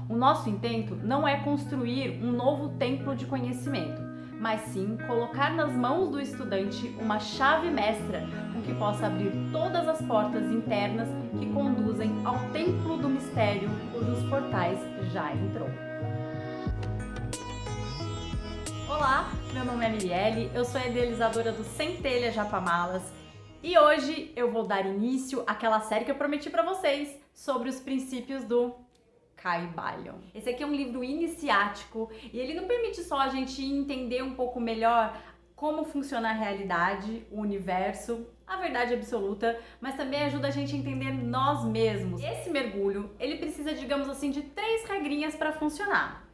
O nosso intento não é construir um novo templo de conhecimento, mas sim colocar nas mãos do estudante uma chave mestra com que possa abrir todas as portas internas que conduzem ao templo do mistério cujos portais já entrou. Olá, meu nome é Mirielle, eu sou a idealizadora do Centelha Japamalas e hoje eu vou dar início àquela série que eu prometi para vocês sobre os princípios do Kybalion. Esse aqui é um livro iniciático e ele não permite só a gente entender um pouco melhor como funciona a realidade, o universo, a verdade absoluta, mas também ajuda a gente a entender nós mesmos. Esse mergulho, ele precisa, digamos assim, de 3 regrinhas para funcionar: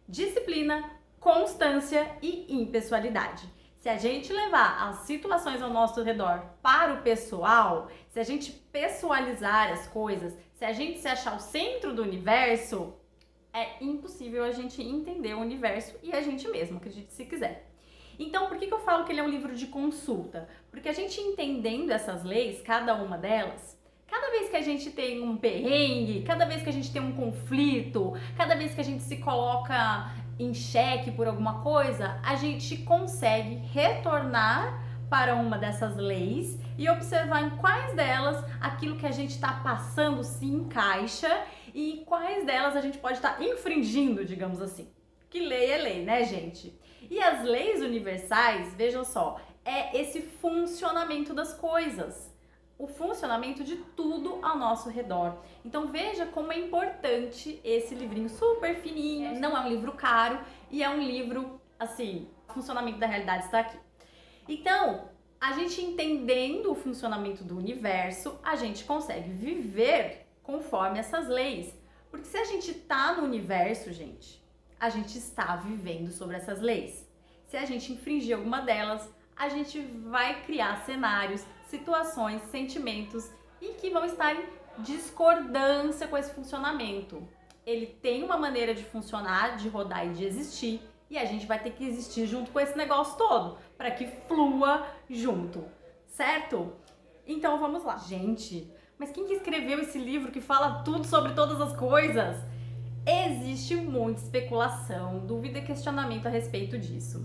disciplina, constância e impessoalidade. Se a gente levar as situações ao nosso redor para o pessoal, se a gente pessoalizar as coisas, se a gente se achar o centro do universo, é impossível a gente entender o universo e a gente mesmo, acredite se quiser. Então, por que eu falo que ele é um livro de consulta? Porque a gente entendendo essas leis, cada uma delas, cada vez que a gente tem um perrengue, cada vez que a gente tem um conflito, cada vez que a gente se coloca em xeque por alguma coisa, a gente consegue retornar para uma dessas leis e observar em quais delas aquilo que a gente está passando se encaixa e quais delas a gente pode estar infringindo, digamos assim. Que lei é lei, né, gente? E as leis universais, vejam só, é esse funcionamento das coisas, o funcionamento de tudo ao nosso redor. Então veja como é importante esse livrinho super fininho, não é um livro caro e é um livro, assim, o funcionamento da realidade está aqui. Então, a gente entendendo o funcionamento do universo, a gente consegue viver conforme essas leis. Porque se a gente tá no universo, gente, a gente está vivendo sobre essas leis. Se a gente infringir alguma delas, a gente vai criar cenários, situações, sentimentos e que vão estar em discordância com esse funcionamento. Ele tem uma maneira de funcionar, de rodar e de existir, e a gente vai ter que existir junto com esse negócio todo, para que flua junto, certo? Então vamos lá. Gente, mas quem que escreveu esse livro que fala tudo sobre todas as coisas? Existe muita especulação, dúvida e questionamento a respeito disso.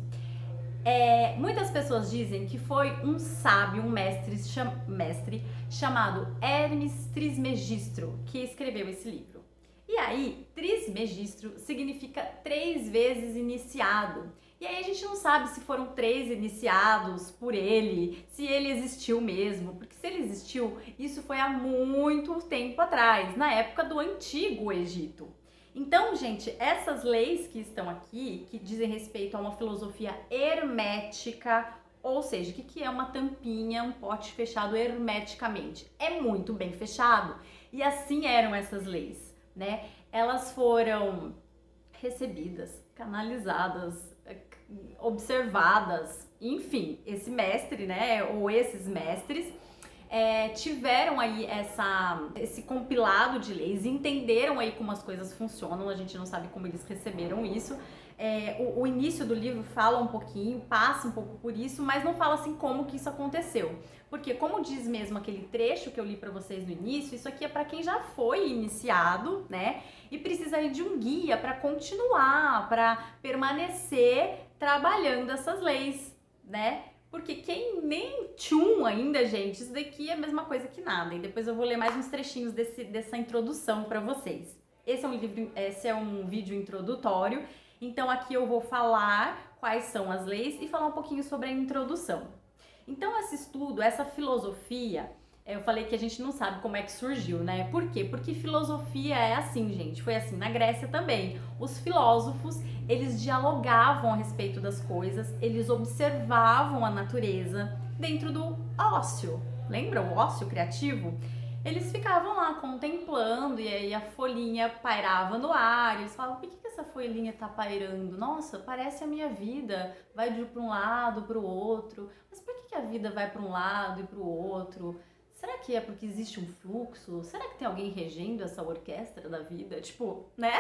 Muitas pessoas dizem que foi um sábio, um mestre chamado Hermes Trismegistro que escreveu esse livro. E aí, Trismegistro significa 3 vezes iniciado. E aí a gente não sabe se foram 3 iniciados por ele, se ele existiu mesmo, porque se ele existiu, isso foi há muito tempo atrás, na época do Antigo Egito. Então, gente, essas leis que estão aqui, que dizem respeito a uma filosofia hermética, ou seja, o que é uma tampinha, um pote fechado hermeticamente? É muito bem fechado. E assim eram essas leis, né? Elas foram recebidas, canalizadas, observadas, enfim, esse mestre, né, ou esses mestres, tiveram aí esse compilado de leis, entenderam aí como as coisas funcionam, a gente não sabe como eles receberam isso. O início do livro fala um pouquinho, passa um pouco por isso, mas não fala assim como que isso aconteceu. Porque como diz mesmo aquele trecho que eu li pra vocês no início, isso aqui é pra quem já foi iniciado, né? E precisa aí de um guia pra continuar, pra permanecer trabalhando essas leis, né? Porque quem nem tchum ainda, gente, isso daqui é a mesma coisa que nada. E depois eu vou ler mais uns trechinhos dessa introdução para vocês. Esse é um vídeo introdutório, então aqui eu vou falar quais são as leis e falar um pouquinho sobre a introdução. Então esse estudo, essa filosofia, eu falei que a gente não sabe como é que surgiu, né? Por quê? Porque filosofia é assim, gente. Foi assim na Grécia também. Os filósofos, eles dialogavam a respeito das coisas, eles observavam a natureza dentro do ócio. Lembra o ócio criativo? Eles ficavam lá contemplando e aí a folhinha pairava no ar. E eles falavam, por que essa folhinha tá pairando? Nossa, parece a minha vida. Vai de um lado para o outro. Mas por que a vida vai para um lado e para o outro? Será que é porque existe um fluxo? Será que tem alguém regendo essa orquestra da vida? Tipo, né?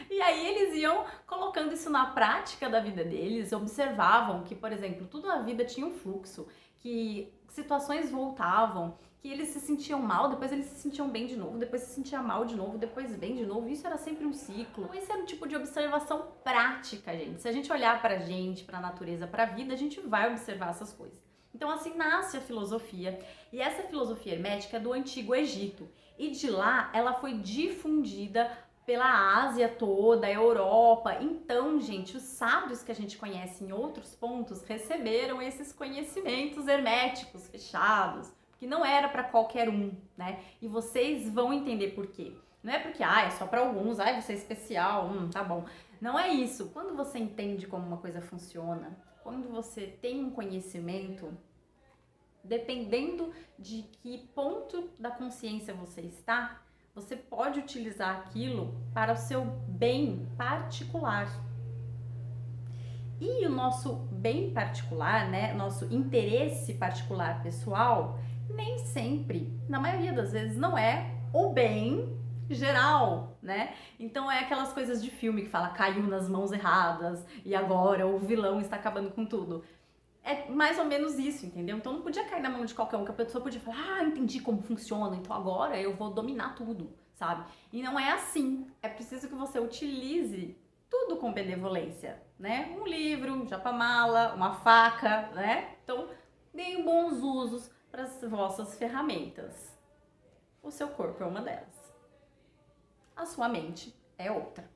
E aí eles iam colocando isso na prática da vida deles, observavam que, por exemplo, tudo na vida tinha um fluxo, que situações voltavam, que eles se sentiam mal, depois eles se sentiam bem de novo, depois se sentia mal de novo, depois bem de novo. Isso era sempre um ciclo. Esse era um tipo de observação prática, gente. Se a gente olhar pra gente, pra natureza, pra vida, a gente vai observar essas coisas. Então assim nasce a filosofia. E essa filosofia hermética é do Antigo Egito. E de lá ela foi difundida pela Ásia toda, a Europa. Então, gente, os sábios que a gente conhece em outros pontos receberam esses conhecimentos herméticos, fechados, que não era para qualquer um, né? E vocês vão entender por quê. Não é porque, é só para alguns, você é especial, tá bom. Não é isso. Quando você entende como uma coisa funciona, quando você tem um conhecimento, dependendo de que ponto da consciência você está, você pode utilizar aquilo para o seu bem particular. E o nosso bem particular, né, nosso interesse particular pessoal, nem sempre, na maioria das vezes, não é o bem geral, né? Então é aquelas coisas de filme que fala caiu nas mãos erradas e agora o vilão está acabando com tudo. É mais ou menos isso, entendeu? Então não podia cair na mão de qualquer um, que a pessoa podia falar, entendi como funciona, então agora eu vou dominar tudo, sabe? E não é assim. É preciso que você utilize tudo com benevolência, né? Um livro, um japamala, uma faca, né? Então, deem bons usos para as vossas ferramentas. O seu corpo é uma delas. A sua mente é outra.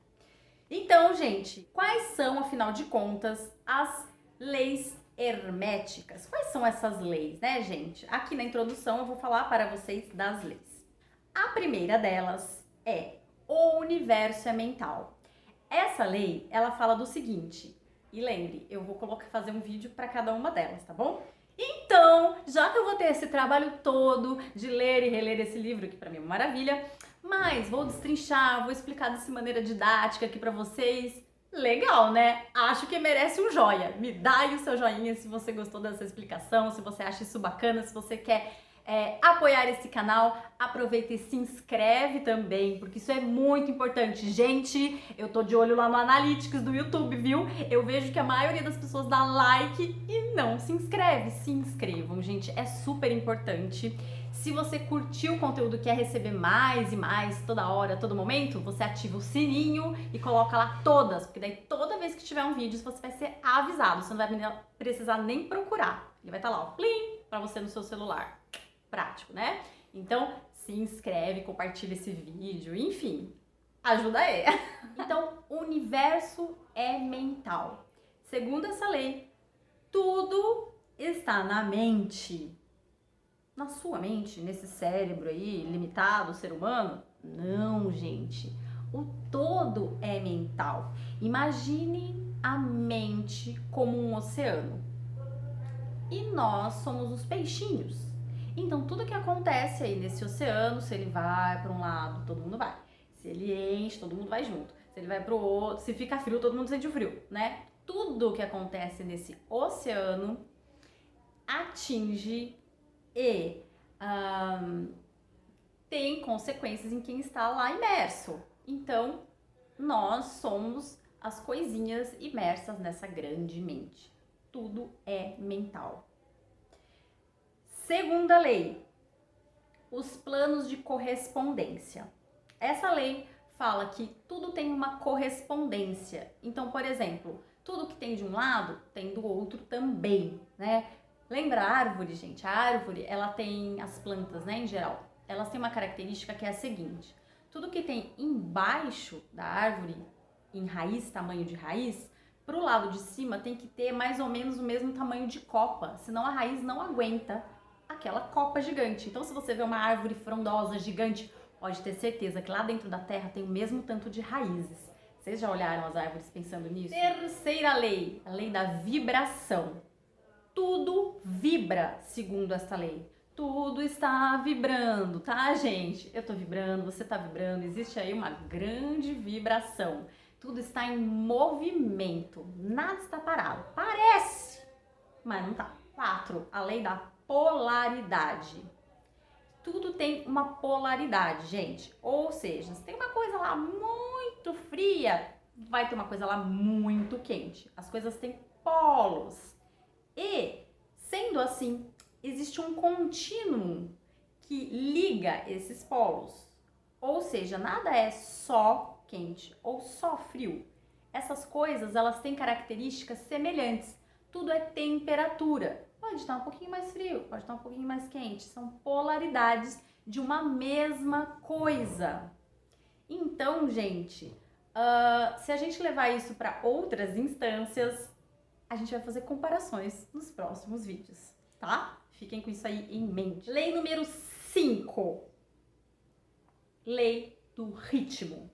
Então, gente, quais são, afinal de contas, as leis herméticas? Quais são essas leis, né, gente? Aqui na introdução eu vou falar para vocês das leis. A primeira delas é o universo é mental. Essa lei, ela fala do seguinte, e lembre, eu vou fazer um vídeo para cada uma delas, tá bom? Então, já que eu vou ter esse trabalho todo de ler e reler esse livro, que para mim é uma maravilha, mas vou destrinchar, vou explicar dessa maneira didática aqui para vocês. Legal, né? Acho que merece um joia. Me dá aí o seu joinha se você gostou dessa explicação, se você acha isso bacana, se você quer apoiar esse canal, aproveita e se inscreve também, porque isso é muito importante. Gente, eu tô de olho lá no Analytics do YouTube, viu? Eu vejo que a maioria das pessoas dá like e não se inscreve. Se inscrevam, gente, é super importante. Se você curtiu o conteúdo, quer receber mais e mais toda hora, todo momento, você ativa o sininho e coloca lá todas, porque daí toda vez que tiver um vídeo você vai ser avisado, você não vai precisar nem procurar. Ele vai estar lá, ó, plim, pra você no seu celular. Prático, né? Então, se inscreve, compartilha esse vídeo, enfim, ajuda aí. Então, o universo é mental. Segundo essa lei, tudo está na mente. Na sua mente, nesse cérebro aí, limitado, ser humano? Não, gente. O todo é mental. Imagine a mente como um oceano. E nós somos os peixinhos. Então, tudo que acontece aí nesse oceano, se ele vai para um lado, todo mundo vai. Se ele enche, todo mundo vai junto. Se ele vai para o outro, se fica frio, todo mundo sente o frio, né? Tudo que acontece nesse oceano atinge e tem consequências em quem está lá imerso. Então, nós somos as coisinhas imersas nessa grande mente. Tudo é mental. Segunda lei, os planos de correspondência. Essa lei fala que tudo tem uma correspondência. Então, por exemplo, tudo que tem de um lado tem do outro também, né? Lembra a árvore, gente? A árvore, ela tem as plantas, né, em geral. Elas têm uma característica que é a seguinte: tudo que tem embaixo da árvore, em raiz, tamanho de raiz, pro lado de cima tem que ter mais ou menos o mesmo tamanho de copa, senão a raiz não aguenta aquela copa gigante. Então, se você vê uma árvore frondosa, gigante, pode ter certeza que lá dentro da terra tem o mesmo tanto de raízes. Vocês já olharam as árvores pensando nisso? Terceira lei, a lei da vibração. Tudo vibra, segundo essa lei. Tudo está vibrando, tá, gente? Eu tô vibrando, você tá vibrando, existe aí uma grande vibração. Tudo está em movimento, nada está parado. Parece, mas não tá. 4, a lei da polaridade. Tudo tem uma polaridade, gente. Ou seja, se tem uma coisa lá muito fria, vai ter uma coisa lá muito quente. As coisas têm polos. E, sendo assim, existe um contínuo que liga esses polos. Ou seja, nada é só quente ou só frio. Essas coisas, elas têm características semelhantes. Tudo é temperatura. Pode estar um pouquinho mais frio, pode estar um pouquinho mais quente. São polaridades de uma mesma coisa. Então, gente, se a gente levar isso para outras instâncias, a gente vai fazer comparações nos próximos vídeos, tá? Fiquem com isso aí em mente. Lei número 5. Lei do ritmo.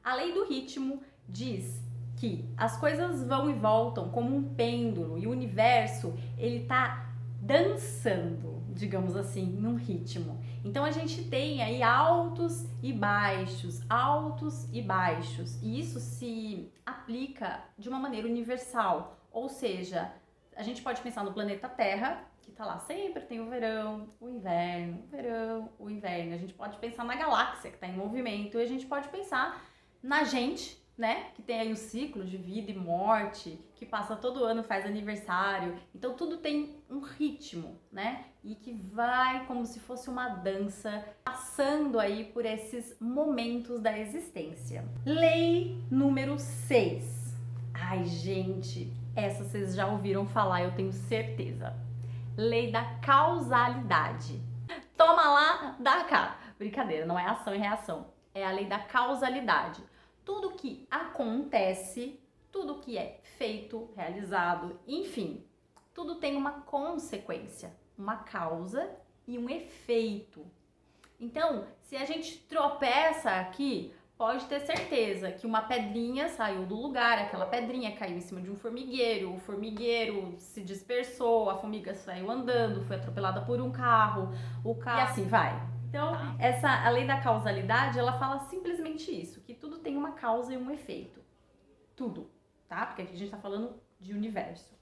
A lei do ritmo diz que as coisas vão e voltam como um pêndulo e o universo, ele tá dançando, digamos assim, num ritmo. Então a gente tem aí altos e baixos, e isso se aplica de uma maneira universal. Ou seja, a gente pode pensar no planeta Terra, que tá lá, sempre tem o verão, o inverno, o verão, o inverno. A gente pode pensar na galáxia, que tá em movimento, e a gente pode pensar na gente, né, que tem aí o ciclo de vida e morte, que passa todo ano, faz aniversário. Então tudo tem um ritmo, né, e que vai como se fosse uma dança, passando aí por esses momentos da existência. Lei número 6. Ai, gente, essa vocês já ouviram falar, eu tenho certeza. Lei da causalidade. Toma lá, dá cá. Brincadeira, não é ação e reação. É a lei da causalidade. Tudo que acontece, tudo que é feito, realizado, enfim, tudo tem uma consequência, uma causa e um efeito. Então, se a gente tropeça aqui, pode ter certeza que uma pedrinha saiu do lugar, aquela pedrinha caiu em cima de um formigueiro, o formigueiro se dispersou, a formiga saiu andando, foi atropelada por um carro, e assim vai. Então, a lei da causalidade, ela fala simplesmente isso, que tudo tem uma causa e um efeito. Tudo, tá? Porque aqui a gente tá falando de universo.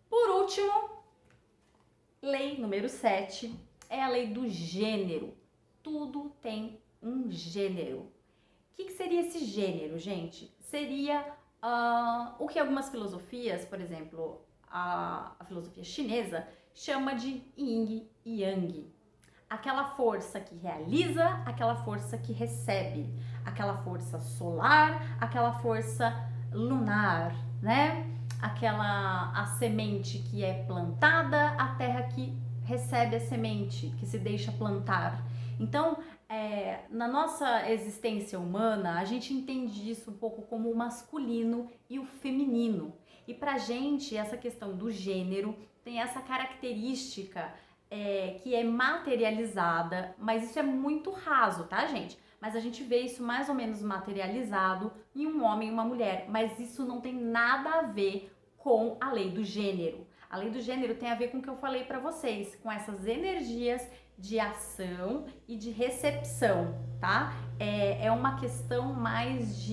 Por último, lei número 7 é a lei do gênero. Tudo tem um gênero. O que seria esse gênero, gente? Seria o que algumas filosofias, por exemplo, a filosofia chinesa, chama de yin e yang. Aquela força que realiza, aquela força que recebe, aquela força solar, aquela força lunar, né? A semente que é plantada, a terra que recebe a semente, que se deixa plantar. Então, na nossa existência humana, a gente entende isso um pouco como o masculino e o feminino. E pra gente, essa questão do gênero tem essa característica que é materializada, mas isso é muito raso, tá, gente? Mas a gente vê isso mais ou menos materializado em um homem e uma mulher, mas isso não tem nada a ver com a lei do gênero. A lei do gênero tem a ver com o que eu falei pra vocês, com essas energias de ação e de recepção, tá? É uma questão mais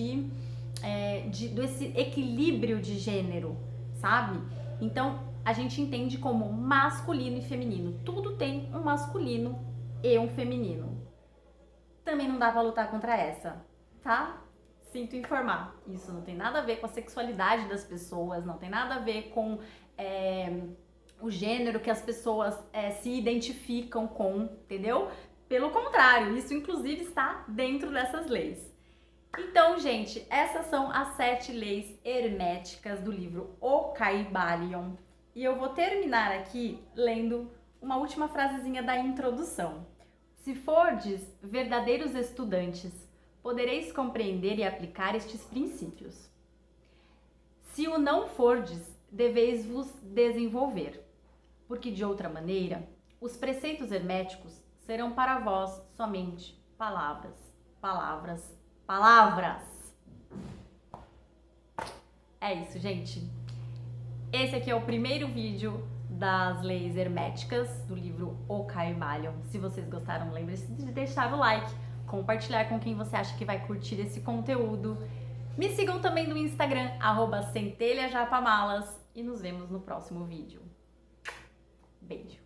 desse equilíbrio de gênero, sabe? Então, a gente entende como masculino e feminino. Tudo tem um masculino e um feminino. Também não dá pra lutar contra essa, tá? Sinto informar. Isso não tem nada a ver com a sexualidade das pessoas, não tem nada a ver com o gênero que as pessoas se identificam com, entendeu? Pelo contrário, isso inclusive está dentro dessas leis. Então, gente, essas são as 7 leis herméticas do livro O Kybalion. E eu vou terminar aqui lendo uma última frasezinha da introdução. Se fordes verdadeiros estudantes, podereis compreender e aplicar estes princípios. Se o não fordes, deveis vos desenvolver, porque de outra maneira, os preceitos herméticos serão para vós somente palavras, palavras, palavras. É isso, gente. Esse aqui é o primeiro vídeo das leis herméticas do livro O Kybalion. Se vocês gostaram, lembre-se de deixar o like, compartilhar com quem você acha que vai curtir esse conteúdo. Me sigam também no Instagram, @centelhajapamalas, e nos vemos no próximo vídeo. Beijo!